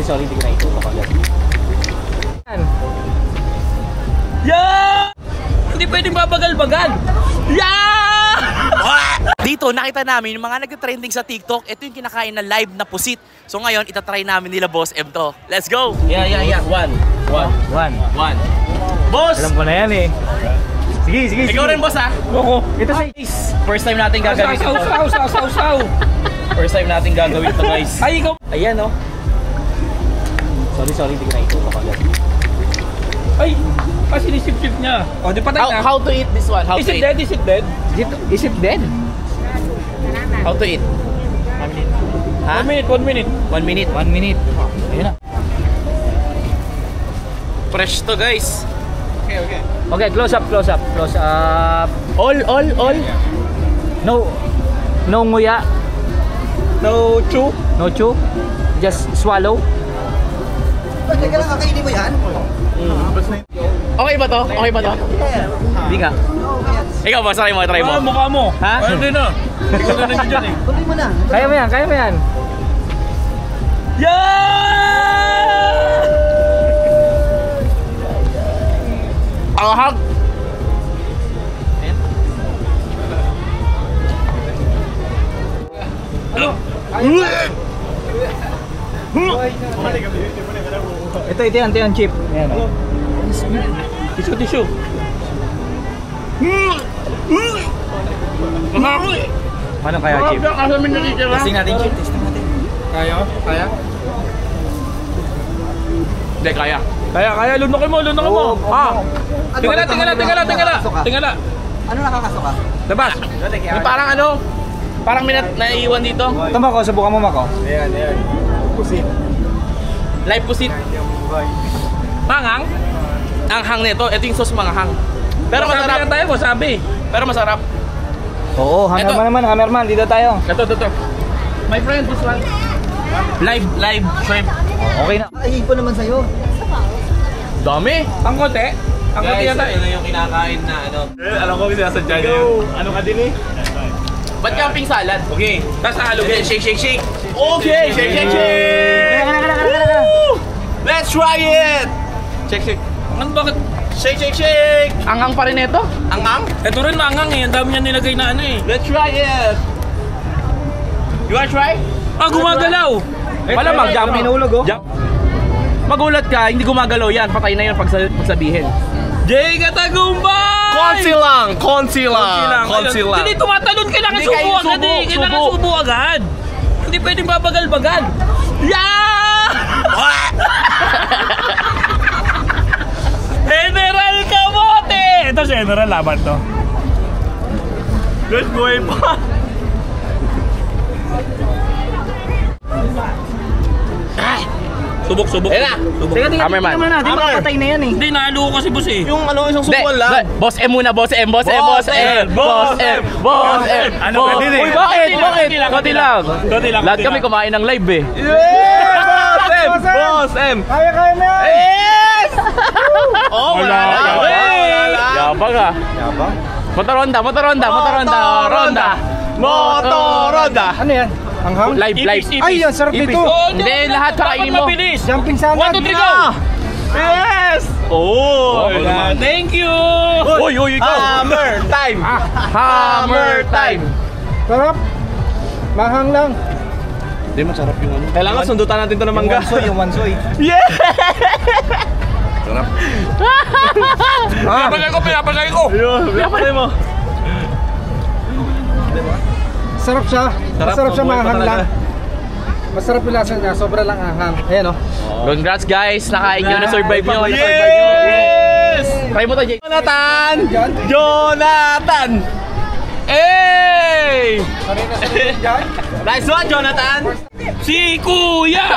Sorry, hindi ko na ito agad. Yeah! Hindi pwedeng babagal-bagal. Yeah! Dito nakita namin yung mga nagte-trending sa TikTok. Ito yung kinakain na live na pusit. So ngayon itatry namin nila Boss M to. Let's go! Yeah. One. Boss! Alam ko na yan eh. Sige. Ikaw rin boss ha? Oo. Ito sa First time natin gagawin ito. Saw. First time natin gagawin ito guys. Ay, ikaw. Ayan oh. Sorry, hindi ko na ito agad. Ay, sinisip-sip niya. O, di patay na. How to eat this one? How Is to it eat? dead? Is it dead? Is it dead? How to eat? 1 minute. Ha? 1 minute. 1 minute. 1 minute. Ayun na. Fresh to guys. Okay, close up. All. No nguya. No chew. No chew. Just swallow. Teka lang, kakainin mo yan? Okay ba to? Hindi ka. Ikaw boss, try mo. Mukha mo. Ha? Ay, hindi na. Ikaw na nandiyan dyan eh. Tuloy mo na. Kaya mo yan. Yeah! Ahag! Ito yan, chip. Ayan oh. Tissue. Paano kaya chip? Testing natin chip. Kaya? Hindi, kaya. Kaya, lunokin mo. Tingala. Ano nakakaso ka? Labas. Yung parang may naiiwan dito. Ito Mako, subukan mo Mako. Ayan. Live pusit. Mangang? Ang hang nito, ito yung sauce manghang. Pero Wasabi masarap. lang tayo, wasabi. Pero masarap. Oo, hammerman, dito tayo. Ito. My friend, this one. Live shrimp. Okay na. Ay, po naman sa'yo. Dami. Ang konti yata eh. Ito yung kinakain na ano. Alam ko sinasadya niya. Ano ka din eh? Ba't camping salad? Okay. Tapos halugin. Shake. Okay, shake. Let's try it! Shake. Ano bakit? Shake. Angang pa rin ito? Angang? Ito rin maangang eh. Ang dami niya nilagay na ano eh. Let's try it! You wanna try? Gumagalaw! Malamang, jump. Pinulog oh. Magulat ka, hindi gumagalaw yan. Patay na yun pagsabihin. Jay Katagumbay! Konsi lang. Hindi tumatalon, kailangan Hindi, subo kayo agad eh. Kailangan subo. subo agad. Hindi pwedeng babagal-bagal. Yeah! General Kamote! Ito General laban to. Good boy pa. Subok. Ayun na. Teka, Hammerman. tingnan mo na. Di makapatay na yan eh. Hindi, nahalo ko kasi boss eh. Yung ano, isang subukan lang. Boss M muna, Boss M. Ano ka din eh? Uy, bakit? Konti lang. Lahat kami kumain ng live eh. Boss M! Kaya na yan! Yes! Oh, wala na. Yabang ah. Motoronda. Ano yan? Hanghang? Live. Ay, yan, sarap nito. Hindi, lahat kakainin mo. Mabilis. Jumping salad. 1, 2, 3, go! Yes! Oh, Thank you! Uy, go! Hammer time! Sarap. Mahang lang. Hindi, masarap yung ano. Kailangan sundutan natin to ng mangga. Yung wansoy. Yeah! Pinapasay ko! Pinapasay mo. Sarap siya. Masarap siya, mahang lang. Masarap yung lasa niya. Sobra lang ahang. Ayan o. Congrats guys! Nakain nyo, na-survive nyo. Yes! Try mo to, Jake. Jonathan! Hey! Nice one, Jonathan! Si Kuya!